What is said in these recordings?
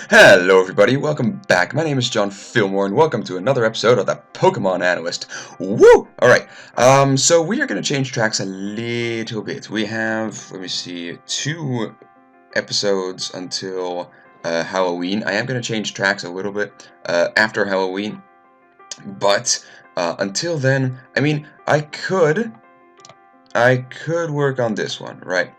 Hello everybody, welcome back. My name is John Fillmore and welcome to another episode of the Pokemon Analyst. Woo! Alright, so we are going to change tracks a little bit. We have, let me see, 2 episodes until Halloween. I am going to change tracks a little bit after Halloween, but until then, I mean, I could work on this one, right?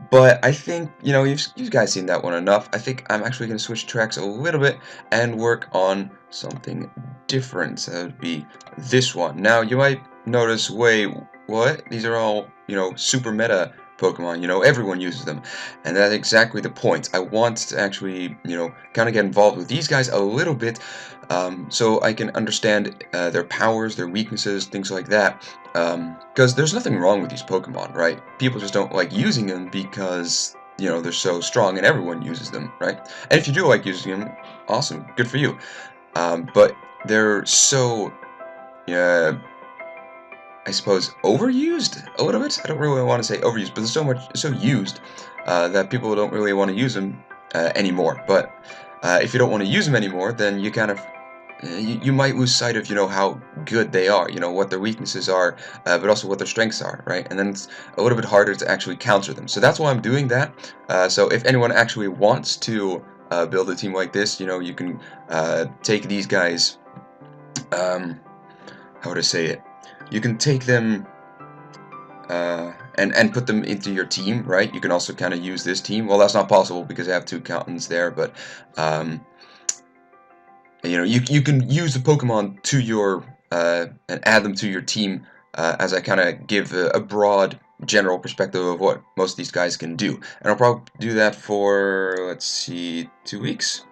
But I think, you guys seen that one enough. I think I'm actually going to switch tracks a little bit and work on something different. So that would be this one. Now, you might notice, wait, what? These are all, super meta Pokemon. Everyone uses them. And that's exactly the point. I want to actually, kind of get involved with these guys a little bit so I can understand their powers, their weaknesses, things like that. Because there's nothing wrong with these Pokemon, right? People just don't like using them because, they're so strong and everyone uses them, right? And if you do like using them, awesome, good for you. But they're so, I suppose, overused a little bit. I don't really want to say overused, but there's so used that people don't really want to use them anymore. But if you don't want to use them anymore, then you kind of you might lose sight of how good they are, what their weaknesses are, but also what their strengths are, right? And then it's a little bit harder to actually counter them. So that's why I'm doing that. So if anyone actually wants to build a team like this, you can take these guys. How would I say it? You can take them and put them into your team, right? You can also kind of use this team. Well, that's not possible because I have 2 captains there, but you can use the Pokemon to your and add them to your team as I kind of give a broad general perspective of what most of these guys can do. And I'll probably do that for, let's see, 2 weeks.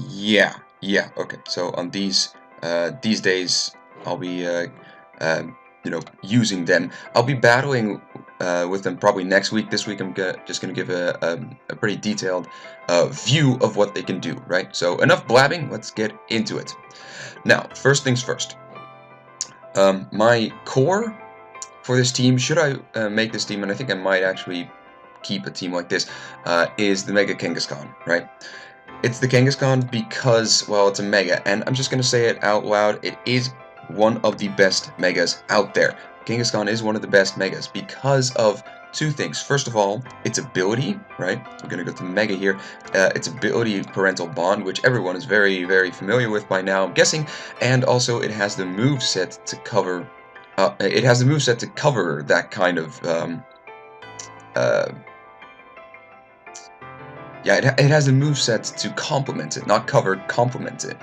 Yeah, okay. So on these days, I'll be using them. I'll be battling with them probably next week. This week I'm just gonna give a pretty detailed view of what they can do, right? So enough blabbing, let's get into it. Now, first things first. My core for this team, should I make this team, and I think I might actually keep a team like this, is the Mega Kangaskhan, right? It's the Kangaskhan because, well, it's a Mega, and I'm just going to say it out loud, it is one of the best Megas out there. Kangaskhan is one of the best Megas because of 2 things. First of all, its ability, right? I'm going to go to Mega here. Its ability, Parental Bond, which everyone is very, very familiar with by now, I'm guessing, and also it has the moveset to cover. It has the moveset to cover that kind of. Yeah, it has a moveset to complement it, not cover, complement it.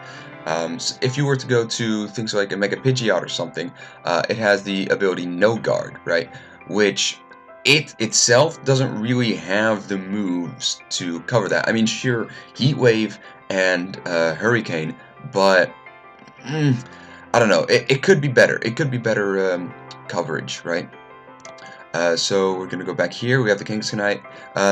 So if you were to go to things like a Mega Pidgeot or something, it has the ability No Guard, right? Which it itself doesn't really have the moves to cover that. I mean, sure, Heat Wave and Hurricane, but I don't know. It could be better. It could be better coverage, right? So we're going to go back here. We have the Kangaskhanite.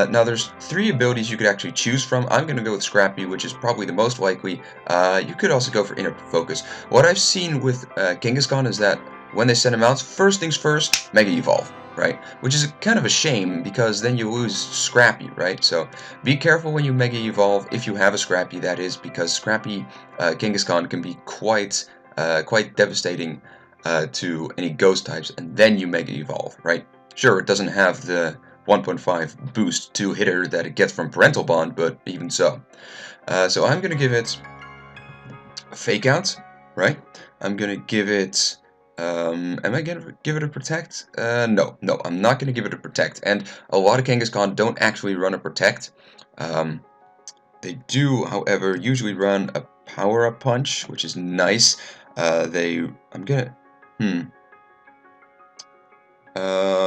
Now there's 3 abilities you could actually choose from. I'm going to go with Scrappy, which is probably the most likely. You could also go for Inner Focus. What I've seen with Kangaskhan is that when they send him out, first things first, Mega Evolve, right? Which is kind of a shame because then you lose Scrappy, right? So be careful when you Mega Evolve, if you have a Scrappy, that is, because Scrappy Kangaskhan can be quite devastating to any Ghost types, and then you Mega Evolve, right? Sure, it doesn't have the 1.5 boost 2 hitter that it gets from Parental Bond, but even so. So I'm going to give it a Fake Out, right? I'm going to give it... am I going to give it a Protect? No, I'm not going to give it a Protect. And a lot of Kangaskhan don't actually run a Protect. They do, however, usually run a Power Up Punch, which is nice. I'm going to...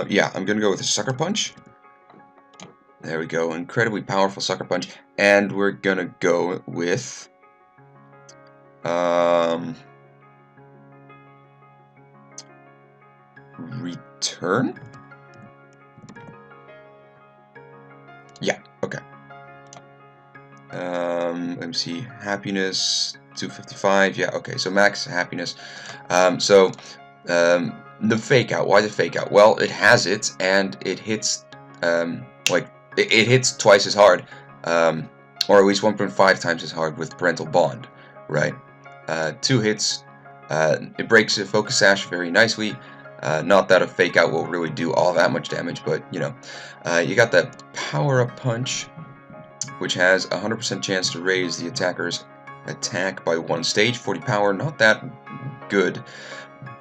yeah, I'm gonna go with a Sucker Punch. There we go, incredibly powerful Sucker Punch. And we're gonna go with... Return? Yeah, okay. Let me see, Happiness, 255, yeah, okay, so max Happiness. The Fake Out. Why the Fake Out? Well, it has it, and it hits like it hits twice as hard, or at least 1.5 times as hard with Parental Bond, right? 2 hits, it breaks a Focus Sash very nicely. Not that a Fake Out will really do all that much damage, but you know. You got that Power Up Punch, which has a 100% chance to raise the attacker's attack by 1 stage, 40 power, not that good,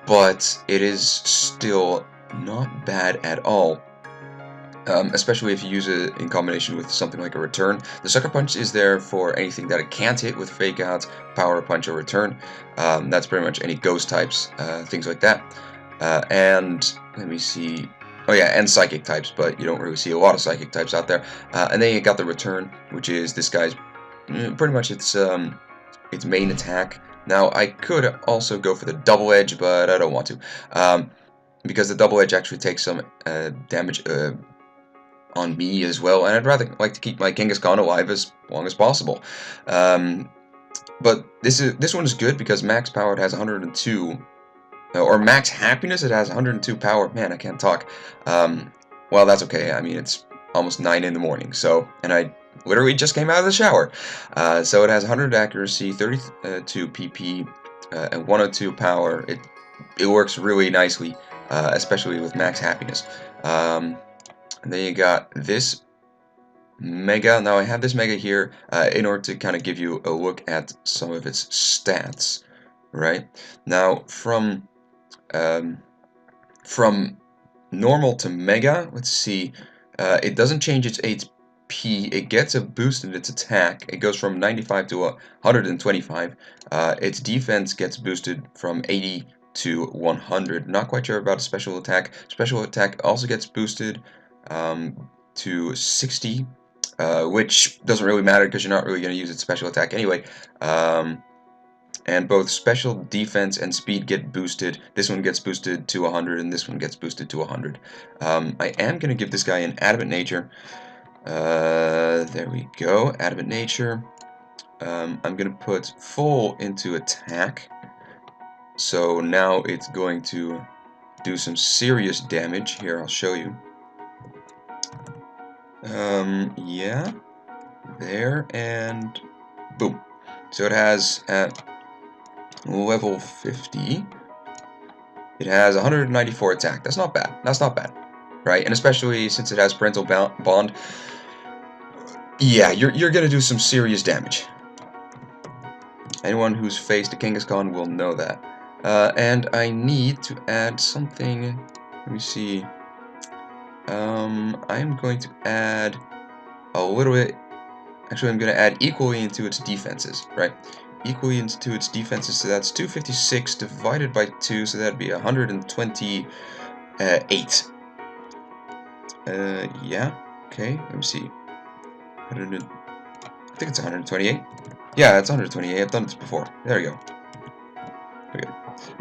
but it is still not bad at all. Especially if you use it in combination with something like a Return. The Sucker Punch is there for anything that it can't hit with Fake Out, Power Punch, or Return. That's pretty much any Ghost types, things like that. And let me see. Oh yeah, and Psychic types, but you don't really see a lot of Psychic types out there. And then you got the Return, which is this guy's pretty much its main attack. Now I could also go for the Double Edge, but I don't want to, because the Double Edge actually takes some damage on me as well, and I'd rather like to keep my Kangaskhan alive as long as possible. But this one is good because max power it has 102, or max happiness it has 102 power. Man, I can't talk. Well, that's okay. I mean, it's almost 9 in the morning, so, and I literally just came out of the shower. So it has 100 accuracy, 32 PP, and 102 power. It works really nicely, especially with max happiness. And then you got this Mega. Now I have this Mega here in order to kind of give you a look at some of its stats, right? Now from normal to Mega, let's see, it doesn't change its HP. It gets a boost in its attack. It goes from 95 to 125. Its defense gets boosted from 80 to 100. Not quite sure about special attack. Special attack also gets boosted to 60, which doesn't really matter because you're not really going to use its special attack anyway. And both special defense and speed get boosted. This one gets boosted to 100, and this one gets boosted to 100. I am going to give this guy an Adamant Nature. There we go, Adamant Nature. I'm going to put full into attack. So now it's going to do some serious damage. Here, I'll show you. Yeah, there, and boom. So it has at level 50, it has 194 attack. That's not bad. That's not bad, right? And especially since it has Parental Bond, yeah, you're gonna do some serious damage. Anyone who's faced a Kangaskhan will know that. And I need to add something. Let me see. I'm going to add a little bit. Actually, I'm going to add equally into its defenses, right? Equally into its defenses, so that's 256 divided by 2, so that'd be 128. Yeah, okay, let me see. I think it's 128. Yeah, it's 128. I've done this before. There we go.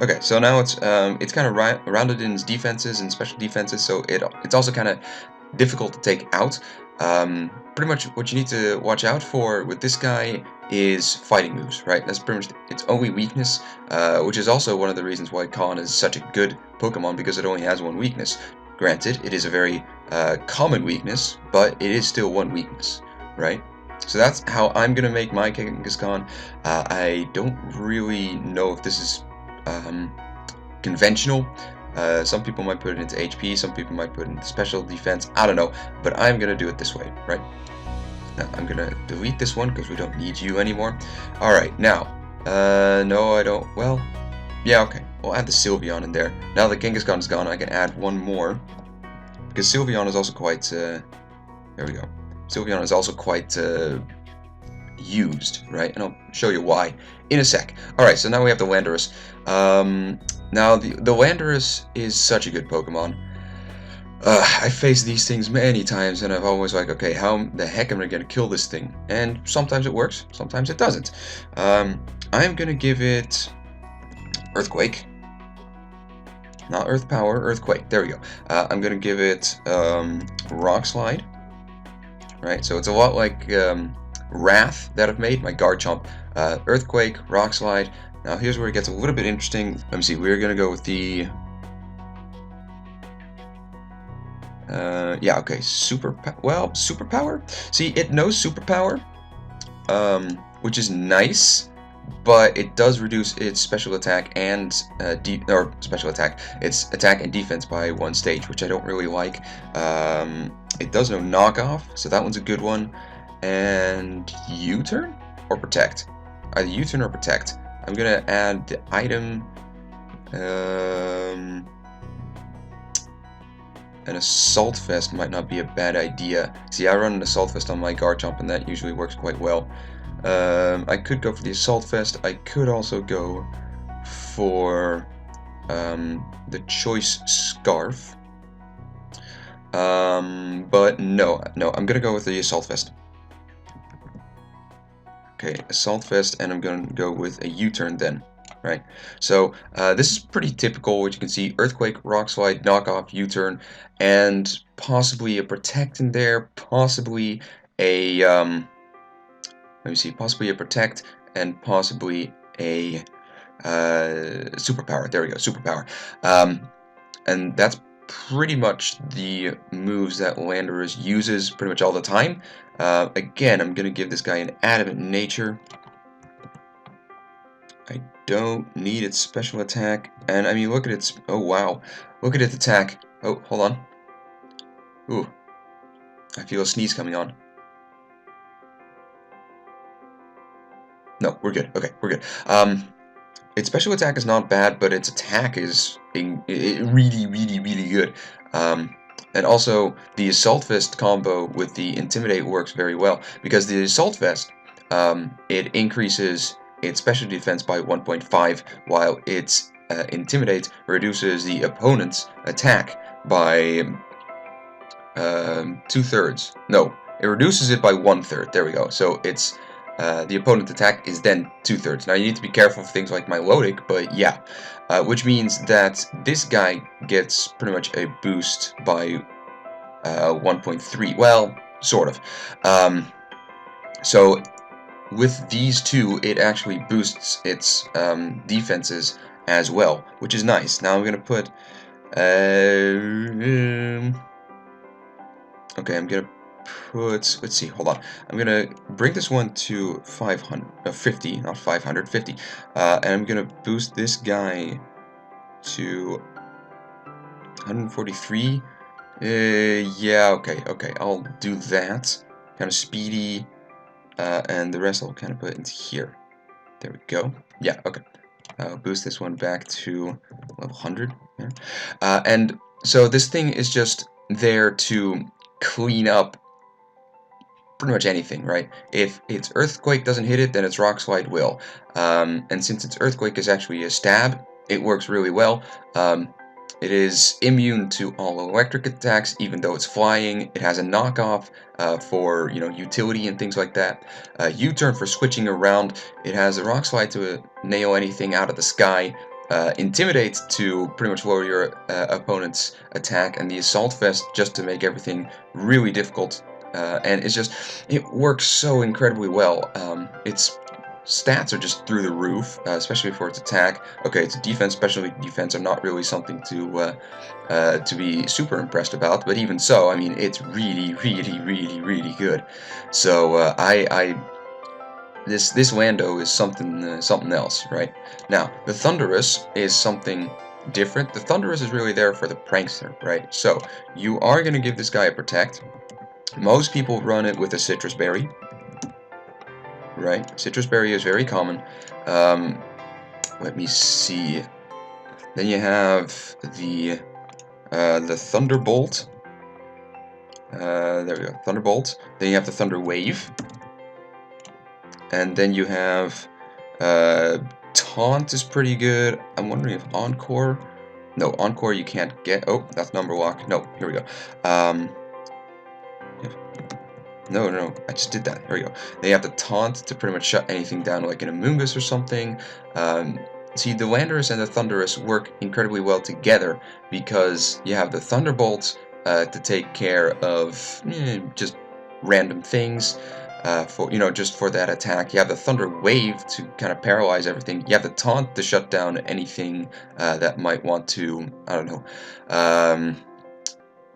Okay, so now it's kind of rounded in its defenses and special defenses, so it's also kind of difficult to take out. Pretty much what you need to watch out for with this guy is fighting moves, right? That's pretty much its only weakness, which is also one of the reasons why Khan is such a good Pokemon, because it only has one weakness. Granted, it is a very common weakness, but it is still one weakness, right? So that's how I'm going to make my Kangaskhan. I don't really know if this is conventional. Some people might put it into HP, some people might put it into special defense, I don't know, but I'm gonna do it this way, right? Now, I'm gonna delete this one because we don't need you anymore. Alright, now, no I don't, well, yeah, okay, we'll add the Sylveon in there. Now that Kangaskhan is gone, I can add one more, because Sylveon is also quite, there we go, Sylveon is also quite used, right? And I'll show you why in a sec. Alright, so now we have the Landorus. Now the Landorus is such a good Pokemon. I faced these things many times and I've always like, okay, how the heck am I gonna kill this thing? And sometimes it works, sometimes it doesn't. I'm gonna give it Earthquake. Not Earth Power, Earthquake. There we go. I'm gonna give it Rock Slide. Right, so it's a lot like Wrath that I've made, my Garchomp. Earthquake, Rock Slide. Now here's where it gets a little bit interesting. Let me see, we're gonna go with the Yeah, okay, superpower? See, it knows superpower, which is nice, but it does reduce its special attack and its attack and defense by 1 stage, which I don't really like. It does know knockoff, so that one's a good one. And U-turn or protect? Either U-turn or protect. I'm gonna add the item. An assault vest might not be a bad idea. See, I run an assault vest on my Garchomp, and that usually works quite well. I could go for the assault vest. I could also go for the choice scarf. But no, I'm gonna go with the assault vest. Okay, assault vest, and I'm gonna go with a U-turn then. Right, so this is pretty typical. What you can see: earthquake, rock slide, knockoff, U-turn, and possibly a protect in there. Possibly a let me see, possibly a protect, and possibly a superpower. There we go, superpower. And that's pretty much the moves that Landorus uses pretty much all the time. Again, I'm gonna give this guy an adamant nature. I don't need its special attack, and I mean, look at its, oh wow, look at its attack. Oh, hold on. Ooh, I feel a sneeze coming on. No, we're good. Okay, we're good. Its special attack is not bad, but its attack is really, really, really good. And also, the Assault Vest combo with the Intimidate works very well, because the Assault Vest, it increases its special defense by 1.5, while its Intimidate reduces the opponent's attack by 2/3. No, it reduces it by 1/3. There we go. So it's the opponent's attack is then 2/3. Now you need to be careful of things like Milotic, but yeah, which means that this guy gets pretty much a boost by 1.3. Well, sort of. So with these two, it actually boosts its defenses as well, which is nice. Now I'm gonna put. Okay, I'm gonna put, let's see, hold on. I'm gonna bring this one to 50, not 500, 50. And I'm gonna boost this guy to 143. Yeah, okay, I'll do that. Kind of speedy, and the rest I'll kind of put into here. There we go. Yeah, okay. I'll boost this one back to level 100. Yeah. And so this thing is just there to clean up pretty much anything, right? If its Earthquake doesn't hit it, then its Rock Slide will. And since its Earthquake is actually a stab, it works really well. It is immune to all electric attacks, even though it's flying. It has a knockoff for, you know, utility and things like that. U-turn for switching around. It has a Rock Slide to nail anything out of the sky. Intimidate to pretty much lower your opponent's attack, and the Assault Vest just to make everything really difficult. And it works so incredibly well. Its stats are just through the roof, especially for its attack. Okay, its defense, especially defense, are not really something to be super impressed about. But even so, I mean, it's really, really, really, really good. So this Lando is something else, right? Now, the Thunderous is something different. The Thunderous is really there for the prankster, right? So you are going to give this guy a protect. Most people run it with a citrus berry, right? Citrus berry is very common. Let me see. Then you have the Thunderbolt. There we go, Thunderbolt. Then you have the Thunder Wave. And then you have Taunt is pretty good. I'm wondering if Encore. No, Encore you can't get. Oh, that's number lock. No, here we go. No, I just did that. There we go. Then you have the Taunt to pretty much shut anything down, like an Amongus or something. See, the Landorus and the Thunderous work incredibly well together because you have the Thunderbolt to take care of just random things. Just for that attack. You have the Thunder Wave to kind of paralyze everything. You have the Taunt to shut down anything that might want to, I don't know,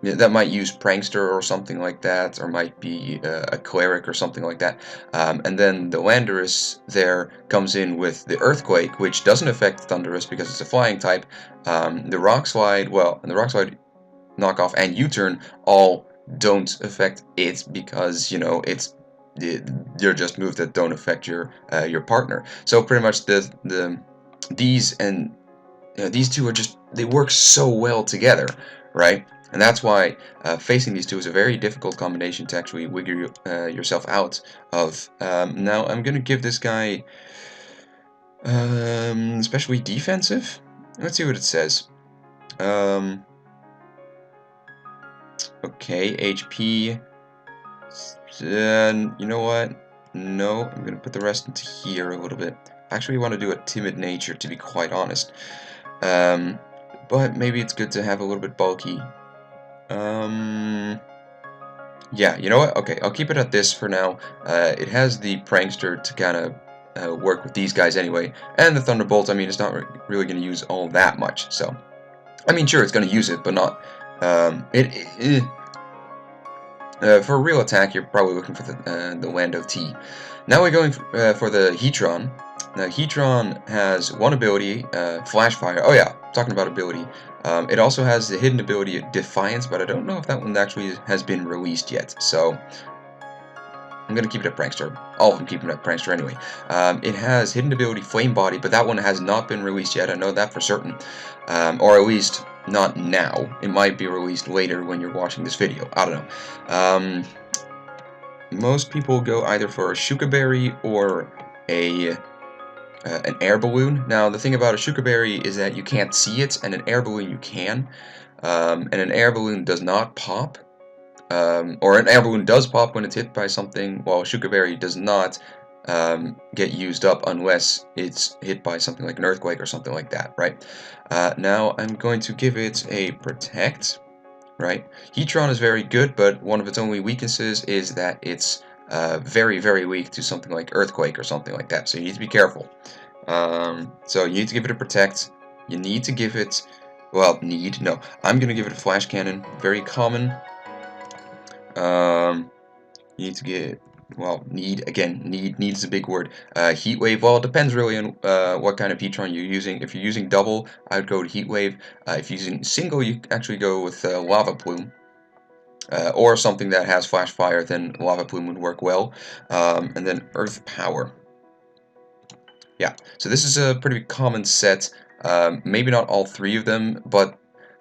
that might use Prankster or something like that, or might be a Cleric or something like that. And then the Landorus there comes in with the Earthquake, which doesn't affect Thunderous because it's a flying type. The Rock Slide, well, and the Rock Slide knockoff and U-turn all don't affect it because, you know, they're just moves that don't affect your partner. So pretty much these two are just, they work so well together, right? And that's why facing these two is a very difficult combination to actually wiggle yourself out of. Now I'm gonna give this guy especially defensive. Let's see what it says. Okay, HP. You know what? No, I'm gonna put the rest into here a little bit. I actually want to do a timid nature, to be quite honest. But maybe it's good to have a little bit bulky. Yeah, you know what? Okay, I'll keep it at this for now. It has the Prankster to kind of work with these guys anyway, and the Thunderbolt. I mean, it's not really going to use all that much. So, I mean, sure, it's going to use it, but not. For a real attack, you're probably looking for the Land of T. Now we're going for the Heateron. Now, Heateron has one ability, Flash Fire. Oh yeah, talking about ability. It also has the hidden ability of Defiance, but I don't know if that one actually has been released yet. So I'm going to keep it at Prankster. All of them keep it at Prankster anyway. It has hidden ability Flame Body, but that one has not been released yet. I know that for certain. Or at least not now. It might be released later when you're watching this video. I don't know. Most people go either for a Shuka Berry or an air balloon. Now, the thing about a Shuka Berry is that you can't see it, and an air balloon you can. And an air balloon does not pop. Or an air balloon does pop when it's hit by something, while a Shuka Berry does not get used up unless it's hit by something like an earthquake or something like that, right? Now I'm going to give it a Protect, right? Heateron is very good, but one of its only weaknesses is that it's very, very weak to something like Earthquake or something like that, so you need to be careful. So you need to give it a Protect. You need to give it, well, no. I'm going to give it a Flash Cannon, very common. You need to get, well, need is a big word. Heat Wave, well, it depends really on what kind of Heatron you're using. If you're using double, I would go to Heat Wave. If you're using single, you actually go with Lava Plume. Or something that has Flash Fire, then Lava Plume would work well. And then Earth Power. Yeah, so this is a pretty common set. Maybe not all three of them, but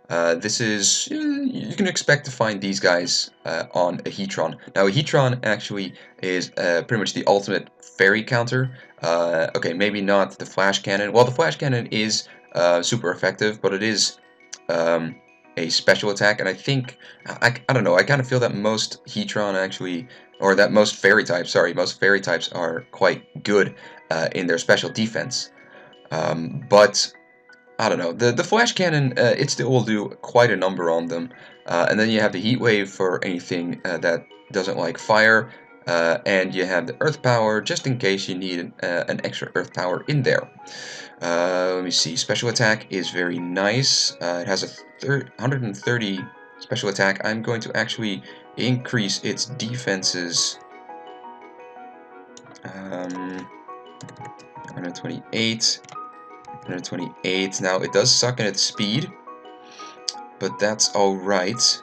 this is, you can expect to find these guys on a Heatron. Now, a Heatron actually is pretty much the ultimate fairy counter. Okay, maybe not the Flash Cannon. Well, the Flash Cannon is super effective, but it is a special attack, and I think, I don't know, I kind of feel that most Heatron actually, or that most fairy types are quite good in their special defense. But I don't know, the Flash Cannon, it still will do quite a number on them. And then you have the Heat Wave for anything that doesn't like fire, and you have the Earth Power just in case you need an extra Earth Power in there. Let me see, special attack is very nice. It has a 130 special attack. I'm going to actually increase its defenses. 128. 128. Now, it does suck in its speed, but that's alright.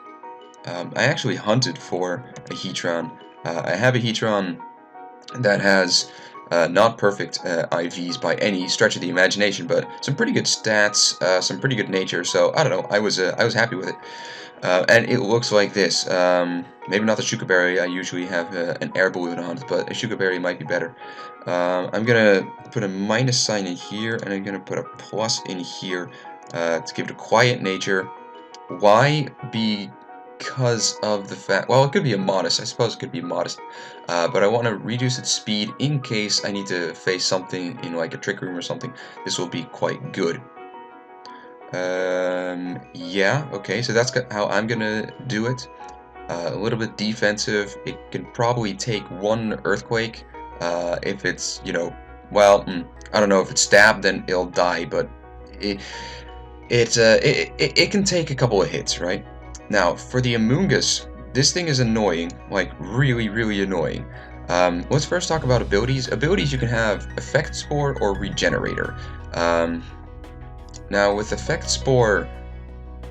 I actually hunted for a Heatron. I have a Heatron that has not perfect IVs by any stretch of the imagination, but some pretty good stats, some pretty good nature, so I don't know, I was happy with it. And it looks like this. Maybe not the Shuka Berry, I usually have an air balloon on it, but a Shuka Berry might be better. I'm gonna put a minus sign in here, and I'm gonna put a plus in here to give it a quiet nature. Why? Because of the fact, well, it could be a modest, I suppose it could be modest, but I want to reduce its speed in case I need to face something in like a trick room or something. This will be quite good. Yeah, okay, so that's how I'm gonna do it. A little bit defensive. It can probably take one earthquake. If it's, you know, well, I don't know, if it's stabbed, then it'll die, but it can take a couple of hits, right? Now, for the Amongus, this thing is annoying, like really, really annoying. Let's first talk about abilities. Abilities, you can have Effect Spore or Regenerator. Now, with Effect Spore,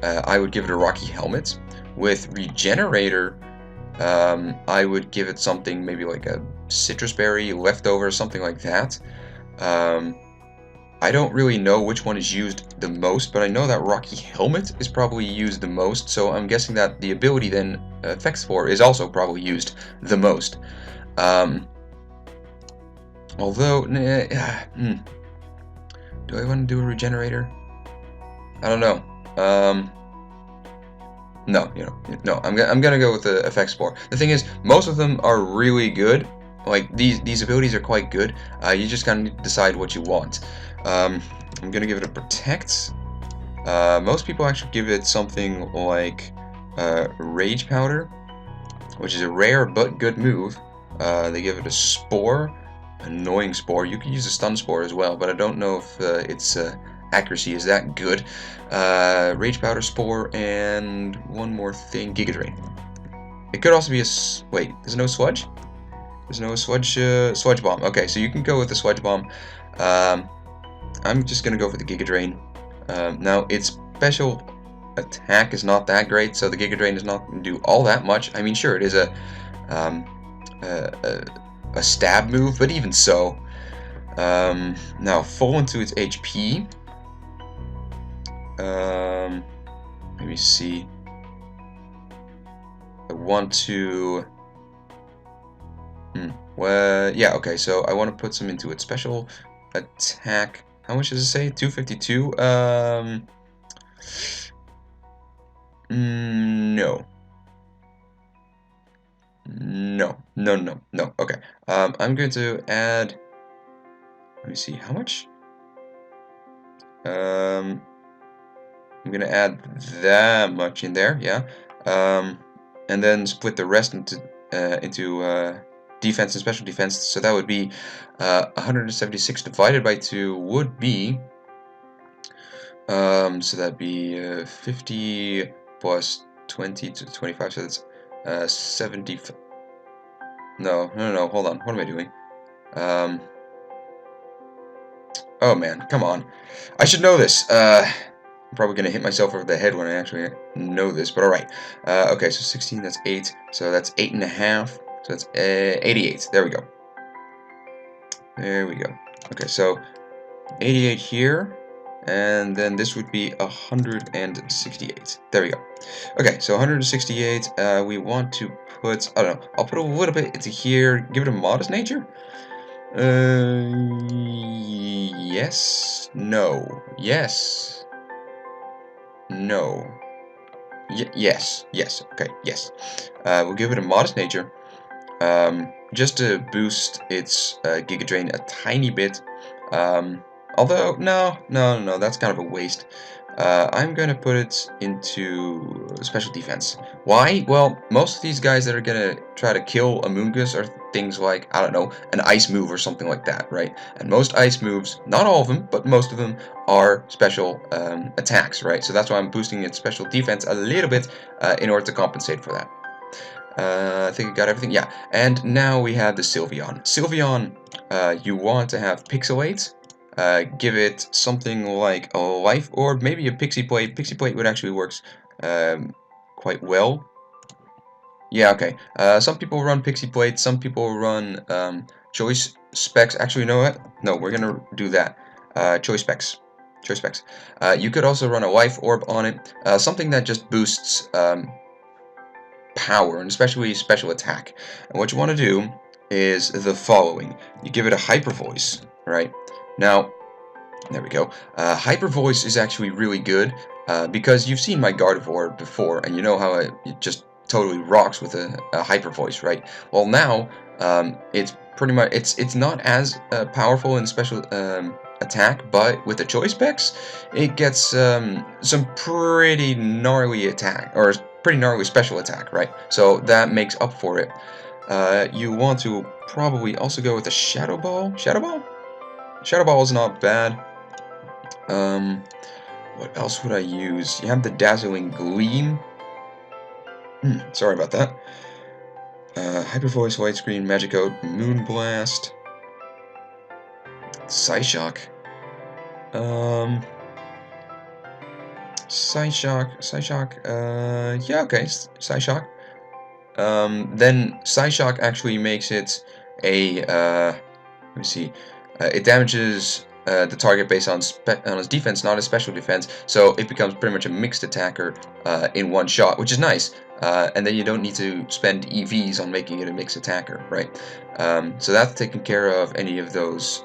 I would give it a Rocky Helmet. With Regenerator, I would give it something maybe like a Citrus Berry, Leftover, something like that. I don't really know which one is used the most, but I know that Rocky Helmet is probably used the most, so I'm guessing that the ability then, Effect Spore, is also probably used the most. Although, do I want to do a Regenerator? I don't know. No, no. I'm gonna go with the Effect Spore. The thing is, most of them are really good. Like these abilities are quite good. You just kind of decide what you want. I'm gonna give it a Protect. Most people actually give it something like Rage Powder, which is a rare but good move. They give it a Spore, Annoying Spore. You can use a Stun Spore as well, but I don't know if its accuracy is that good. Rage Powder, Spore, and one more thing, Giga Drain. It could also be a... Wait, there's no Sludge? There's no Sludge Bomb. Okay, so you can go with the Sludge Bomb. I'm just gonna go for the Giga Drain. Now, its special attack is not that great, so the Giga Drain is not going to do all that much. I mean, sure, it is a stab move, but even so. Now, full into its HP. Let me see. I want to... Well, yeah, okay, so I want to put some into its special attack. How much does it say? 252? No. No. Okay. I'm going to add... Let me see, how much? I'm going to add that much in there, yeah. And then split the rest into defense and special defense. So that would be 176 divided by 2 would be... so that'd be 50 plus 20 to 25, so that's 70... No, hold on, what am I doing? Oh man, come on. I should know this. I'm probably going to hit myself over the head when I actually know this, but alright. Okay, so 16, that's 8, so that's 8.5, so that's 88. There we go. There we go. Okay, so 88 here, and then this would be 168. There we go. Okay, so 168, we want to put, I don't know, I'll put a little bit into here, give it a modest nature. Yes, no, yes, no, yes, okay, yes. We'll give it a modest nature, just to boost its Giga Drain a tiny bit. Although, no, that's kind of a waste. I'm going to put it into special defense. Why? Well, most of these guys that are going to try to kill Amongus are things like, I don't know, an ice move or something like that, right? And most ice moves, not all of them, but most of them are special attacks, right? So that's why I'm boosting its special defense a little bit in order to compensate for that. I think I got everything. Yeah, and now we have the Sylveon. Sylveon, you want to have Pixelate. Give it something like a Life Orb, maybe a Pixie Plate. Pixie Plate would actually works quite well. Yeah, okay. Some people run Pixie Plate, some people run Choice Specs. Actually, you know what? No, we're gonna do that. Choice Specs. Choice Specs. You could also run a Life Orb on it. Something that just boosts power, and especially special attack. And what you want to do is the following. You give it a Hyper Voice, right? Now, there we go. Hyper Voice is actually really good because you've seen my Gardevoir before, and you know how it just totally rocks with a Hyper Voice, right? Well, now it's pretty much it's not as powerful in special attack, but with the choice specs, it gets some pretty gnarly attack or pretty gnarly special attack, right? So that makes up for it. You want to probably also go with the Shadow Ball. Shadow Ball? Shadow Ball is not bad. What else would I use? You have the Dazzling Gleam. Sorry about that. Hyper Voice, White Screen, Magicoat, Moonblast, Psyshock. Psyshock, yeah, okay, Psyshock. Then Psyshock actually makes it a, let me see, it damages the target based on its defense, not its special defense, so it becomes pretty much a mixed attacker in one shot, which is nice. And then you don't need to spend EVs on making it a mixed attacker, right? So that's taking care of any of those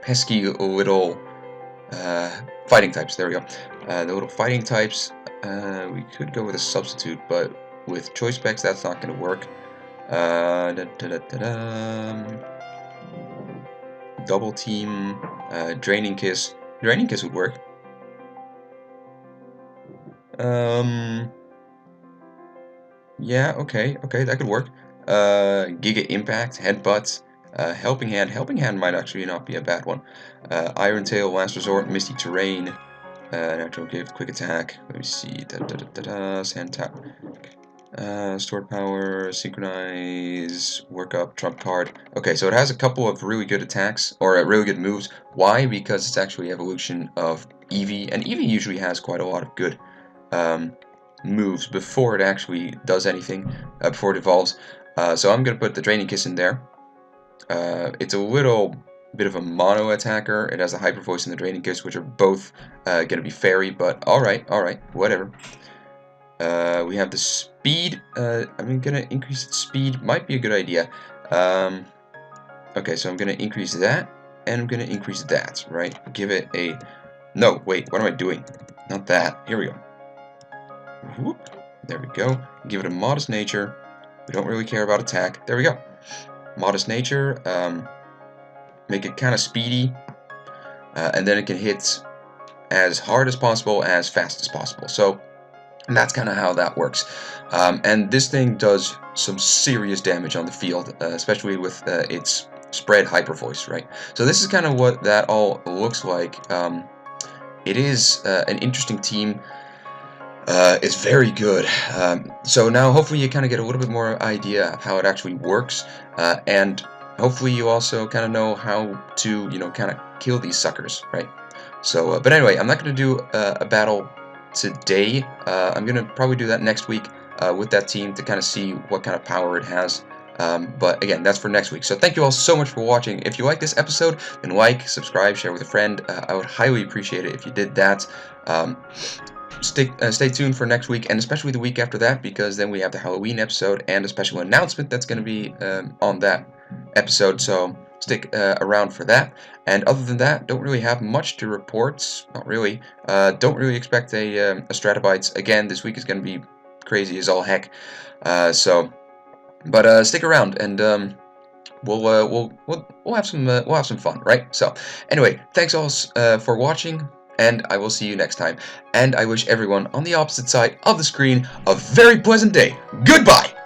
pesky little fighting types. There we go. The little fighting types, we could go with a substitute, but with choice specs, that's not going to work. Double team, Draining Kiss. Draining Kiss would work. Yeah, okay, that could work. Giga Impact, Headbutt, Helping Hand. Helping Hand might actually not be a bad one. Iron Tail, Last Resort, Misty Terrain, Natural Gift, Quick Attack. Let me see. Sand Tap. Stored Power, Synchronize, Work Up, Trump Card. Okay, so it has a couple of really good attacks, or really good moves. Why? Because it's actually evolution of Eevee, and Eevee usually has quite a lot of good moves before it actually does anything, before it evolves. So I'm going to put the Draining Kiss in there. It's a little bit of a mono attacker. It has the Hyper Voice and the Draining Kiss, which are both going to be fairy, but alright, whatever. We have the speed. I'm going to increase its speed. Might be a good idea. Okay, so I'm going to increase that, and I'm going to increase that, right? Give it a... No, wait, what am I doing? Not that. Here we go. Whoop. There we go. Give it a Modest Nature. We don't really care about attack. There we go. Modest Nature. Make it kind of speedy. And then it can hit as hard as possible, as fast as possible. So... and that's kind of how that works. And this thing does some serious damage on the field, especially with its spread Hyper Voice, right? So this is kind of what that all looks like. It is an interesting team. It's very good. So now hopefully you kind of get a little bit more idea of how it actually works. And hopefully you also kind of know how to, kind of kill these suckers, right? So, but anyway, I'm not going to do a battle today. I'm gonna probably do that next week with that team to kind of see what kind of power it has. But again, that's for next week. So thank you all so much for watching. If you like this episode, then like, subscribe, share with a friend. I would highly appreciate it if you did that. Stay tuned for next week, and especially the week after that, because then we have the Halloween episode and a special announcement that's going to be on that episode. So stick around for that. And other than that, don't really have much to report. Not really. Don't really expect a Stratabytes again. This week is going to be crazy as all heck. But stick around, and we'll have some fun, right? So anyway, thanks all for watching, and I will see you next time. And I wish everyone on the opposite side of the screen a very pleasant day. Goodbye.